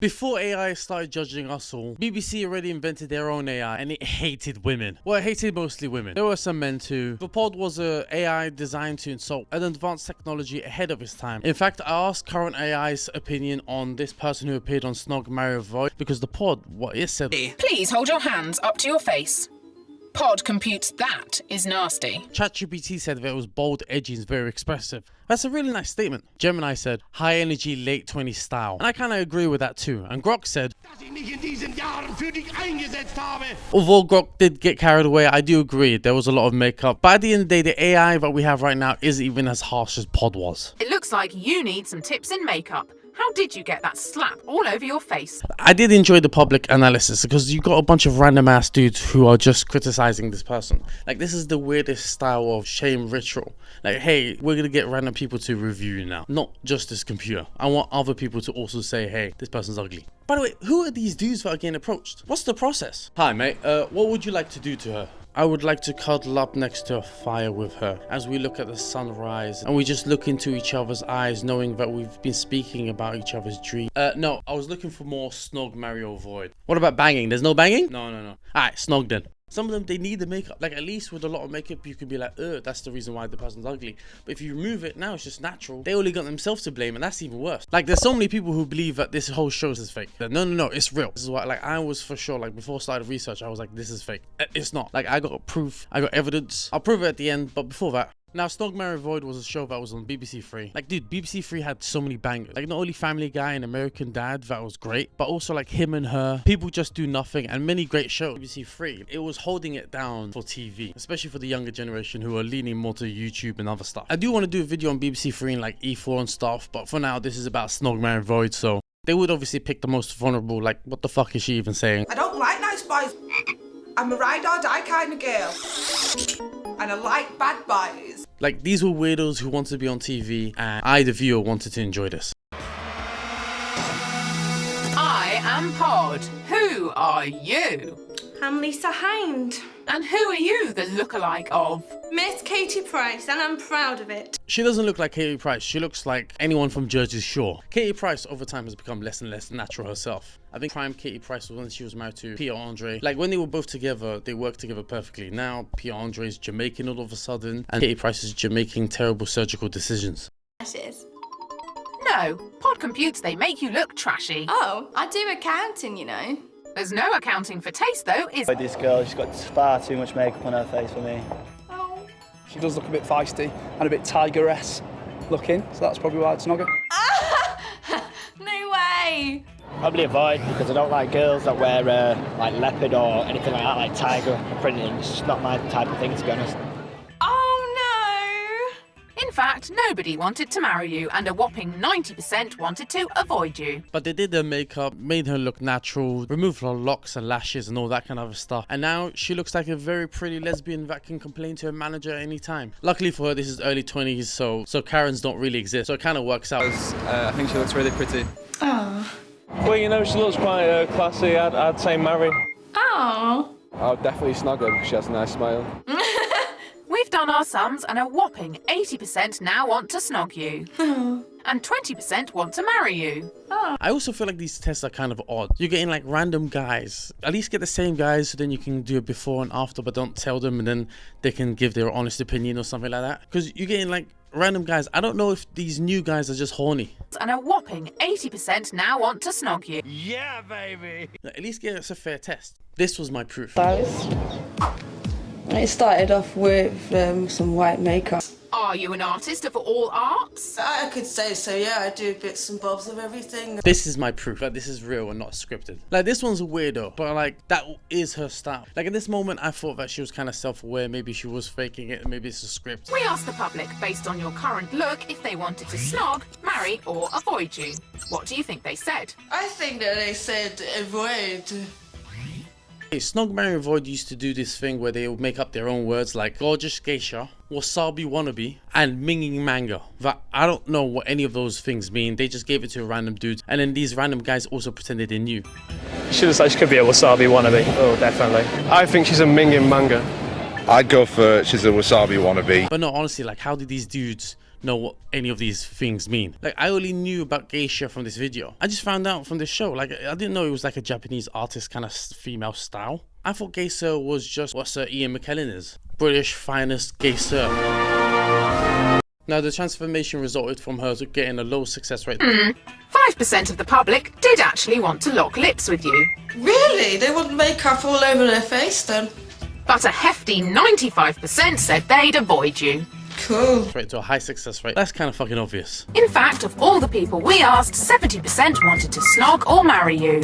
Before AI started judging us all, BBC already invented their own AI and it hated women. Well, it hated mostly women. There were some men too. The pod was a AI designed to insult an advanced technology ahead of its time. In fact, I asked current AI's opinion on this person who appeared on Snog Marry Avoid because the pod, what it said. Please hold your hands up to your face. Pod computes that is nasty. ChatGPT said that it was bold, edgy, and very expressive. That's a really nice statement. Gemini said, high energy, late 20s style. And I kind of agree with that too. And Grok said, although Grok did get carried away, I do agree, there was a lot of makeup. But at the end of the day, the AI that we have right now isn't even as harsh as Pod was. It looks like you need some tips in makeup. How did you get that slap all over your face? I did enjoy the public analysis because you got a bunch of random ass dudes who are just criticizing this person. Like, this is the weirdest style of shame ritual. Like, hey, we're gonna get random people to review you now, not just this computer. I want other people to also say, hey, this person's ugly. By the way, who are these dudes that are getting approached? What's the process? Hi mate, what would you like to do to her? I would like to cuddle up next to a fire with her as we look at the sunrise and we just look into each other's eyes, knowing that we've been speaking about each other's dreams. No, I was looking for more Snog Marry Avoid. What about banging? There's no banging? No. Alright, snog then. Some of them, they need the makeup. Like, at least with a lot of makeup, you could be like, that's the reason why the person's ugly. But if you remove it, now it's just natural. They only got themselves to blame, and that's even worse. Like, there's so many people who believe that this whole show is fake. No, it's real. This is why, like, I was for sure, like, before I started research, I was like, this is fake. It's not. Like, I got proof. I got evidence. I'll prove it at the end, but before that. Now, Snog Marry Avoid was a show that was on BBC Three. Like, dude, BBC Three had so many bangers. Like, not only Family Guy and American Dad, that was great, but also like Him and Her, People Just Do Nothing, and many great shows. BBC Three, it was holding it down for TV, especially for the younger generation who are leaning more to YouTube and other stuff. I do want to do a video on BBC Three and like E4 and stuff, but for now, this is about Snog Marry Avoid, so they would obviously pick the most vulnerable. Like, what the fuck is she even saying? I don't like nice boys. I'm a ride or die kind of girl. And I like bad boys. Like, these were weirdos who wanted to be on TV, and I, the viewer, wanted to enjoy this. I am Pod. Who are you? I'm Lisa Hind. And who are you the lookalike of? Miss Katie Price, and I'm proud of it. She doesn't look like Katie Price. She looks like anyone from Jersey Shore. Katie Price over time has become less and less natural herself. I think prime Katie Price was when she was married to Pierre Andre. Like, when they were both together, they worked together perfectly. Now Pierre Andre is Jamaican all of a sudden, and Katie Price is making terrible surgical decisions. No, Pod computes they make you look trashy. Oh, I do accounting, you know. There's no accounting for taste though, is there? This girl, she's got far too much makeup on her face for me. Oh. She does look a bit feisty and a bit tigeress looking, so that's probably why I'd snog her. No way. Probably avoid, because I don't like girls that wear like leopard or anything like that, like tiger printing. It's just not my type of thing, to be honest. Oh In fact, nobody wanted to marry you, and a whopping 90% wanted to avoid you. But they did her makeup, made her look natural, removed her locks and lashes and all that kind of stuff. And now she looks like a very pretty lesbian that can complain to her manager at any time. Luckily for her, this is early 20s, so Karens don't really exist. So it kind of works out. I think she looks really pretty. Oh. Well, you know, she looks quite classy. I'd say marry. Oh. I would definitely snog her because she has a nice smile. We've done our sums, and a whopping 80% now want to snog you. Oh. And 20% want to marry you. I also feel like these tests are kind of odd. You're getting like random guys. At least get the same guys so then you can do a before and after, but don't tell them, and then they can give their honest opinion or something like that. Because you're getting like random guys. I don't know if these new guys are just horny. And a whopping 80% now want to snog you. Yeah, baby. At least get us a fair test. This was my proof. It started off with some white makeup. Are you an artist of all arts? I could say so, yeah. I do bits and bobs of everything. This is my proof that this is real and not scripted. Like, this one's a weirdo, but like, that is her style. Like, in this moment, I thought that she was kind of self-aware. Maybe she was faking it. Maybe it's a script. We asked the public, based on your current look, if they wanted to snog, marry, or avoid you. What do you think they said? I think that they said avoid. Hey, Snog Marry Avoid used to do this thing where they would make up their own words like gorgeous geisha, wasabi wannabe, and minging manga. That I don't know what any of those things mean. They just gave it to a random dude, and then these random guys also pretended they knew. She looks like she could be a wasabi wannabe. Oh, definitely. I think she's a minging manga. I'd go for she's a wasabi wannabe. But no, honestly, like, how did these dudes know what any of these things mean. Like, I only knew about geisha from this video. I just found out from this show. Like, I didn't know it was like a Japanese artist kind of female style. I thought geisha was just what Sir Ian McKellen is. British finest geisha. Now, the transformation resulted from her getting a low success rate. 5% of the public did actually want to lock lips with you. Really? They want makeup all over their face then? But a hefty 95% said they'd avoid you. Cool. Straight to a high success rate. That's kind of fucking obvious. In fact, of all the people we asked, 70% wanted to snog or marry you.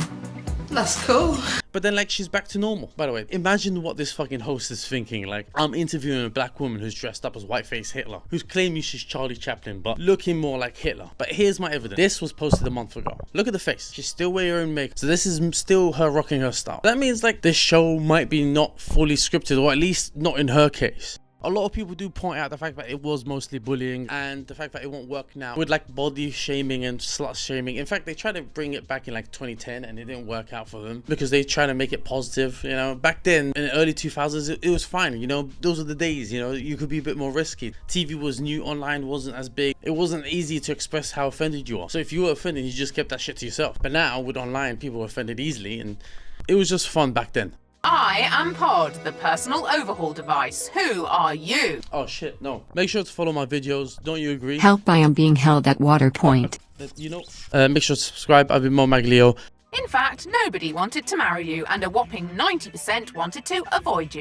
That's cool. But then, like, she's back to normal. By the way, imagine what this fucking host is thinking. Like, I'm interviewing a black woman who's dressed up as whiteface Hitler, who's claiming she's Charlie Chaplin, but looking more like Hitler. But here's my evidence. This was posted a month ago. Look at the face. She's still wearing her own makeup. So this is still her rocking her style. That means, like, this show might be not fully scripted, or at least not in her case. A lot of people do point out the fact that it was mostly bullying and the fact that it won't work now with like body shaming and slut shaming. In fact, they tried to bring it back in like 2010 and it didn't work out for them because they tried to make it positive. You know, back then in the early 2000s, it was fine. You know, those were the days, you know, you could be a bit more risky. TV was new, online wasn't as big. It wasn't easy to express how offended you are. So if you were offended, you just kept that shit to yourself. But now with online, people are offended easily and it was just fun back then. I am Pod, the personal overhaul device. Who are you? Oh shit, no. Make sure to follow my videos. Don't you agree? Help, I am being held at water point. You know, make sure to subscribe. I've been Mo Maglio. In fact, nobody wanted to marry you and a whopping 90% wanted to avoid you.